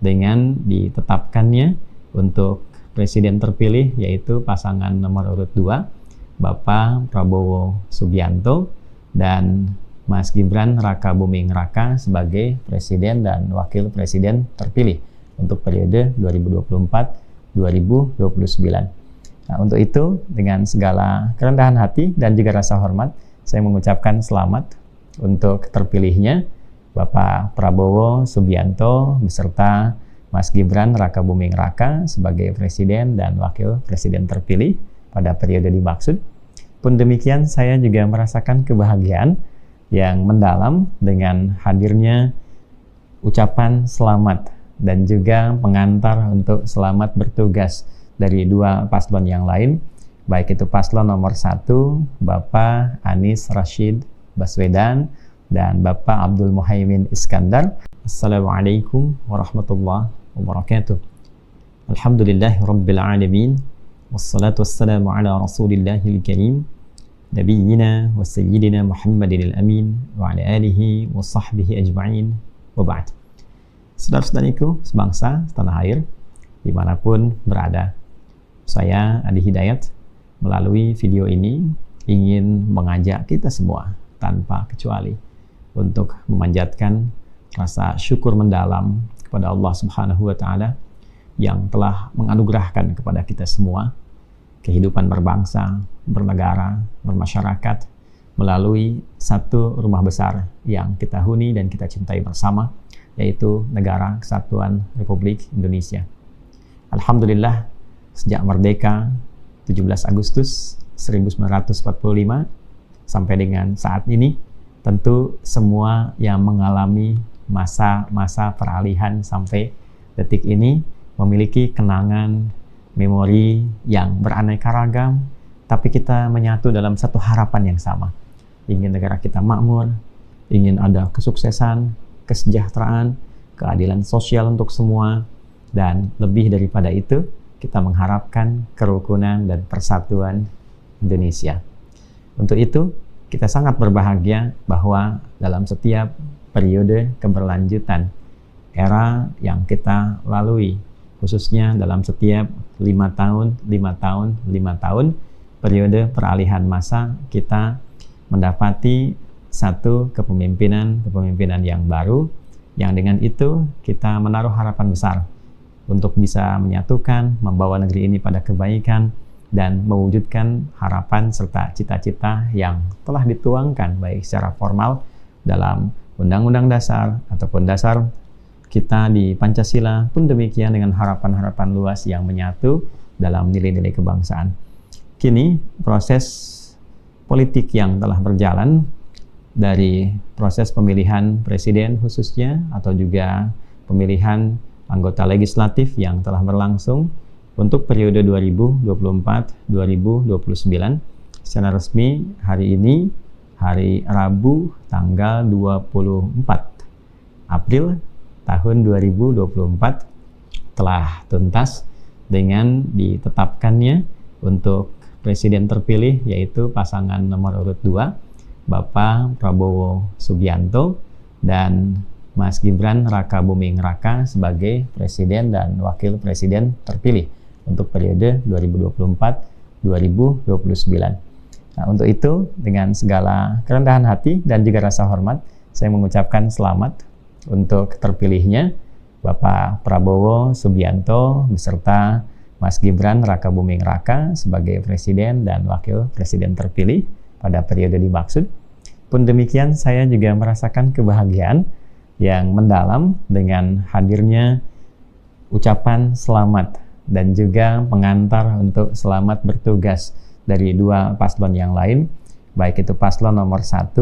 dengan ditetapkannya untuk presiden terpilih yaitu pasangan nomor urut 2 Bapak Prabowo Subianto dan Mas Gibran Rakabuming Raka sebagai presiden dan wakil presiden terpilih untuk periode 2024-2029. Nah, untuk itu dengan segala kerendahan hati dan juga rasa hormat, saya mengucapkan selamat untuk terpilihnya Bapak Prabowo Subianto beserta Mas Gibran Rakabuming Raka sebagai presiden dan wakil presiden terpilih pada periode dimaksud. Pun demikian, saya juga merasakan kebahagiaan yang mendalam dengan hadirnya ucapan selamat dan juga pengantar untuk selamat bertugas dari dua paslon yang lain, baik itu paslon nomor 1 Bapak Anies Rashid Baswedan dan Bapak Abdul Muhaimin Iskandar. Assalamualaikum warahmatullahi wabarakatuh. Alhamdulillahi rabbil alamin, wassalatu wassalamu ala rasulillahil karim, nabiyyina wa sayyidina Muhammadin al-amin wa ala alihi wa sahbihi ajma'in wa ba'd. Saudara-saudariku sebangsa setanah air dimanapun berada, saya Adi Hidayat melalui video ini ingin mengajak kita semua tanpa kecuali untuk memanjatkan rasa syukur mendalam kepada Allah Subhanahu wa Ta'ala yang telah menganugerahkan kepada kita semua kehidupan berbangsa, bernegara, bermasyarakat melalui satu rumah besar yang kita huni dan kita cintai bersama, yaitu Negara Kesatuan Republik Indonesia. Alhamdulillah, sejak merdeka 17 Agustus 1945 sampai dengan saat ini, tentu semua yang mengalami masa-masa peralihan sampai detik ini memiliki kenangan, memori yang beraneka ragam, tapi kita menyatu dalam satu harapan yang sama. Ingin negara kita makmur, ingin ada kesuksesan, kesejahteraan, keadilan sosial untuk semua, dan lebih daripada itu, kita mengharapkan kerukunan dan persatuan Indonesia. Untuk itu, kita sangat berbahagia bahwa dalam setiap periode keberlanjutan era yang kita lalui, khususnya dalam setiap 5 tahun, periode peralihan masa, kita mendapati satu kepemimpinan yang baru, yang dengan itu kita menaruh harapan besar untuk bisa menyatukan, membawa negeri ini pada kebaikan, dan mewujudkan harapan serta cita-cita yang telah dituangkan baik secara formal dalam Undang-Undang Dasar ataupun dasar kita di Pancasila, pun demikian dengan harapan-harapan luas yang menyatu dalam nilai-nilai kebangsaan. Kini proses politik yang telah berjalan dari proses pemilihan presiden khususnya atau juga pemilihan anggota legislatif yang telah berlangsung untuk periode 2024-2029 secara resmi hari ini, hari Rabu tanggal 24 April tahun 2024 telah tuntas dengan ditetapkannya untuk presiden terpilih yaitu pasangan nomor urut 2 Bapak Prabowo Subianto dan Mas Gibran Rakabuming Raka sebagai presiden dan wakil presiden terpilih untuk periode 2024-2029. Nah, untuk itu dengan segala kerendahan hati dan juga rasa hormat, saya mengucapkan selamat untuk terpilihnya Bapak Prabowo Subianto beserta Mas Gibran Rakabuming Raka sebagai presiden dan wakil presiden terpilih pada periode dimaksud. Pun demikian, saya juga merasakan kebahagiaan yang mendalam dengan hadirnya ucapan selamat dan juga pengantar untuk selamat bertugas dari dua paslon yang lain, baik itu paslon nomor 1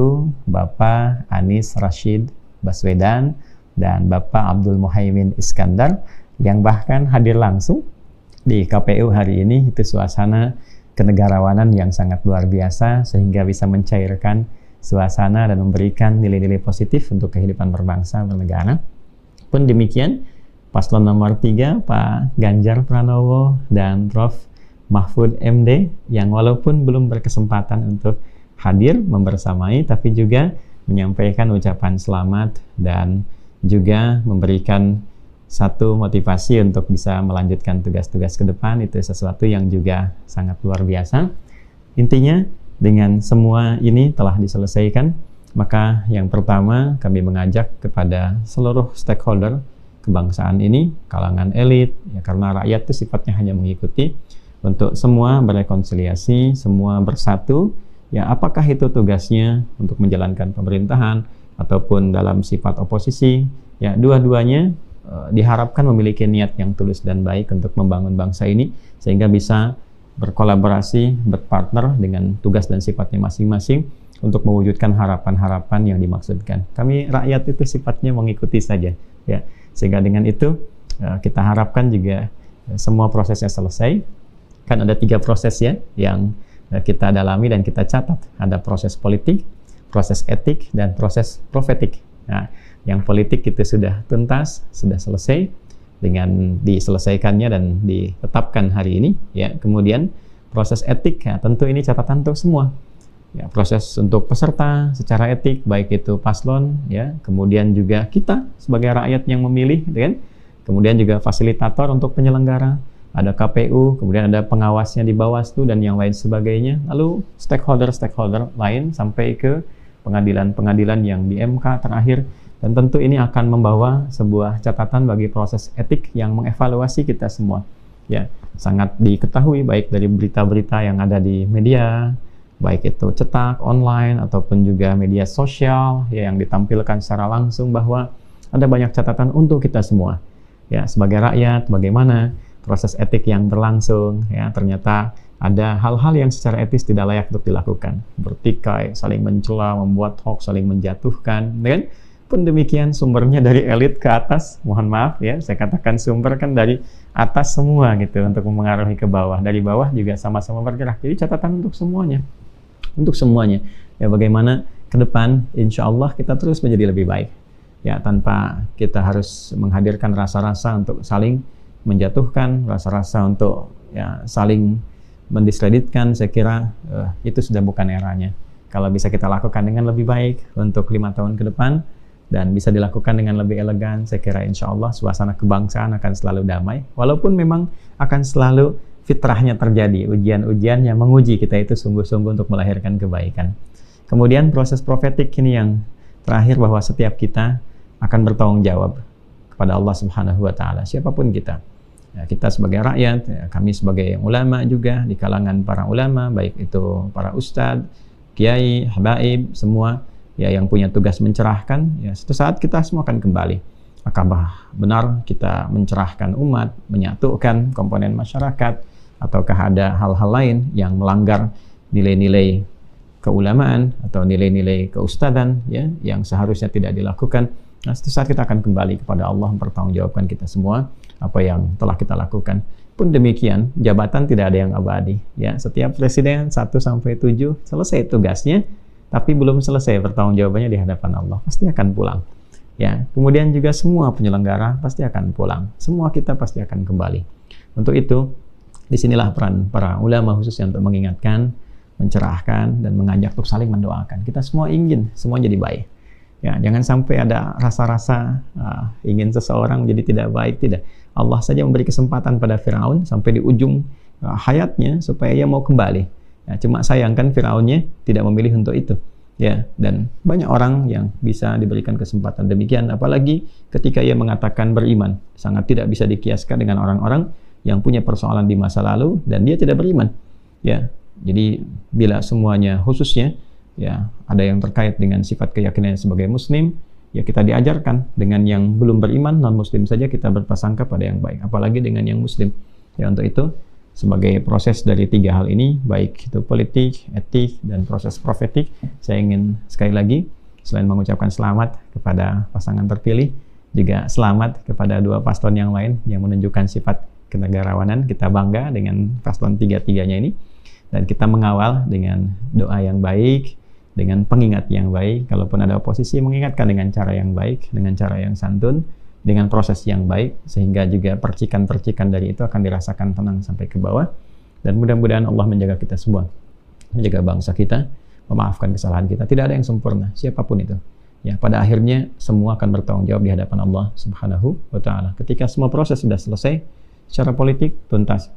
Bapak Anies Rashid Baswedan dan Bapak Abdul Muhaimin Iskandar yang bahkan hadir langsung di KPU hari ini. Itu suasana kenegarawanan yang sangat luar biasa sehingga bisa mencairkan suasana dan memberikan nilai-nilai positif untuk kehidupan berbangsa bernegara. Pun demikian, paslon nomor 3 Pak Ganjar Pranowo dan Prof Mahfud MD yang walaupun belum berkesempatan untuk hadir membersamai, tapi juga menyampaikan ucapan selamat dan juga memberikan satu motivasi untuk bisa melanjutkan tugas-tugas ke depan, itu sesuatu yang juga sangat luar biasa. Intinya, dengan semua ini telah diselesaikan, maka yang pertama kami mengajak kepada seluruh stakeholder kebangsaan ini, kalangan elit, ya, karena rakyat itu sifatnya hanya mengikuti, untuk semua berrekonsiliasi, semua bersatu, ya apakah itu tugasnya untuk menjalankan pemerintahan ataupun dalam sifat oposisi, ya dua-duanya diharapkan memiliki niat yang tulus dan baik untuk membangun bangsa ini, sehingga bisa berkolaborasi, berpartner dengan tugas dan sifatnya masing-masing untuk mewujudkan harapan-harapan yang dimaksudkan. Kami rakyat itu sifatnya mengikuti saja, ya. Sehingga dengan itu kita harapkan juga semua prosesnya selesai. Kan ada 3 proses ya yang kita dalami dan kita catat. Ada proses politik, proses etik, dan proses profetik. Nah, yang politik itu sudah tuntas, sudah selesai dengan diselesaikannya dan ditetapkan hari ini. Ya, kemudian proses etik, ya, tentu ini catatan untuk semua. Ya, proses untuk peserta secara etik, baik itu paslon, ya, kemudian juga kita sebagai rakyat yang memilih, gitu kan? Kemudian juga fasilitator untuk penyelenggara, ada KPU, kemudian ada pengawasnya di Bawaslu dan yang lain sebagainya. Lalu stakeholder lain sampai ke pengadilan-pengadilan yang di MK terakhir. Dan tentu ini akan membawa sebuah catatan bagi proses etik yang mengevaluasi kita semua. Ya, sangat diketahui baik dari berita-berita yang ada di media, baik itu cetak, online, ataupun juga media sosial, ya, yang ditampilkan secara langsung, bahwa ada banyak catatan untuk kita semua. Ya, sebagai rakyat, bagaimana proses etik yang berlangsung, ya, ternyata ada hal-hal yang secara etis tidak layak untuk dilakukan. Bertikai, saling mencela, membuat hoax, saling menjatuhkan, kan? Pun demikian sumbernya dari elit ke atas, mohon maaf ya, saya katakan sumber kan dari atas semua gitu, untuk mempengaruhi ke bawah. Dari bawah juga sama-sama bergerak. Jadi catatan untuk semuanya. Untuk semuanya, ya, bagaimana ke depan insya Allah kita terus menjadi lebih baik, ya, tanpa kita harus menghadirkan rasa-rasa untuk saling menjatuhkan, rasa-rasa untuk, ya, saling mendiskreditkan. Saya kira itu sudah bukan eranya. Kalau bisa kita lakukan dengan lebih baik untuk 5 tahun ke depan dan bisa dilakukan dengan lebih elegan, saya kira insya Allah suasana kebangsaan akan selalu damai, walaupun memang akan selalu fitrahnya terjadi, ujian-ujian yang menguji kita itu sungguh-sungguh untuk melahirkan kebaikan. Kemudian proses profetik ini yang terakhir, bahwa setiap kita akan bertanggung jawab kepada Allah Subhanahu wa Ta'ala, siapapun kita. Ya, kita sebagai rakyat, ya, kami sebagai ulama juga, di kalangan para ulama, baik itu para ustadz, kiai, habaib, semua, ya, yang punya tugas mencerahkan, ya, suatu saat kita semua akan kembali. Apakah benar kita mencerahkan umat, menyatukan komponen masyarakat, ataukah ada hal-hal lain yang melanggar nilai-nilai keulamaan atau nilai-nilai keustadan, ya, yang seharusnya tidak dilakukan. Nah, suatu saat kita akan kembali kepada Allah, mempertanggungjawabkan kita semua apa yang telah kita lakukan. Pun demikian, jabatan tidak ada yang abadi, ya. Setiap presiden 1 sampai 7 selesai tugasnya, tapi belum selesai pertanggungjawabannya di hadapan Allah, pasti akan pulang. Ya, kemudian juga semua penyelenggara pasti akan pulang. Semua kita pasti akan kembali. Untuk itu, disinilah peran para ulama khususnya untuk mengingatkan, mencerahkan, dan mengajak untuk saling mendoakan. Kita semua ingin semua jadi baik. Ya, jangan sampai ada rasa-rasa ingin seseorang menjadi tidak baik, tidak. Allah saja memberi kesempatan pada Firaun sampai di ujung hayatnya supaya ia mau kembali. Ya, cuma sayangkan Firaunnya tidak memilih untuk itu. Ya, dan banyak orang yang bisa diberikan kesempatan demikian, apalagi ketika ia mengatakan beriman. Sangat tidak bisa dikiaskan dengan orang-orang yang punya persoalan di masa lalu dan dia tidak beriman. Ya, jadi bila semuanya khususnya, ya, ada yang terkait dengan sifat keyakinan sebagai muslim, ya, kita diajarkan dengan yang belum beriman, non-muslim saja kita berprasangka pada yang baik, apalagi dengan yang muslim. Ya, untuk itu, sebagai proses dari 3 hal ini, baik itu politik, etik, dan proses profetik, saya ingin sekali lagi, selain mengucapkan selamat kepada pasangan terpilih, juga selamat kepada 2 paslon yang lain yang menunjukkan sifat kenegarawanan. Kita bangga dengan paslon 3-3-nya ini, dan kita mengawal dengan doa yang baik, dengan pengingat yang baik. Kalaupun ada oposisi, mengingatkan dengan cara yang baik, dengan cara yang santun, dengan proses yang baik, sehingga juga percikan-percikan dari itu akan dirasakan tenang sampai ke bawah. Dan mudah-mudahan Allah menjaga kita semua, menjaga bangsa kita, memaafkan kesalahan kita. Tidak ada yang sempurna, siapapun itu. Ya, pada akhirnya semua akan bertanggung jawab di hadapan Allah Subhanahu wa taala. Ketika semua proses sudah selesai, secara politik tuntas.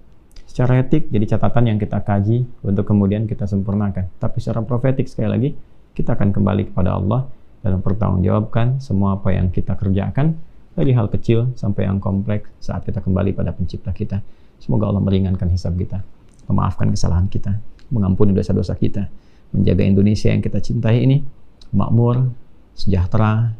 Secara etik jadi catatan yang kita kaji untuk kemudian kita sempurnakan. Tapi secara profetik sekali lagi kita akan kembali kepada Allah dan mempertanggungjawabkan semua apa yang kita kerjakan dari hal kecil sampai yang kompleks saat kita kembali pada pencipta kita. Semoga Allah meringankan hisab kita, memaafkan kesalahan kita, mengampuni dosa-dosa kita, menjaga Indonesia yang kita cintai ini makmur, sejahtera,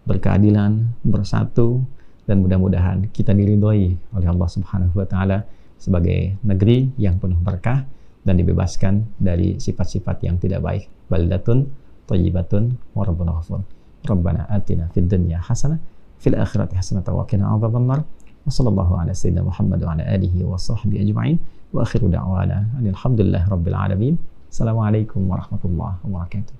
berkeadilan, bersatu, dan mudah-mudahan kita diridhoi oleh Allah Subhanahu wa taala sebagai negeri yang penuh berkah dan dibebaskan dari sifat-sifat yang tidak baik. Baldatun thayyibatun wa rabbuna ghafur. Rabbana atina fid dunya hasanah fil akhirati hasanah wa qina adzabannar. Wa sallallahu ala sayyidina Muhammad wa ala alihi wa sahbihi ajma'in. Wa akhiru da'wana alhamdulillahi rabbil alamin. Assalamualaikum warahmatullahi wabarakatuh.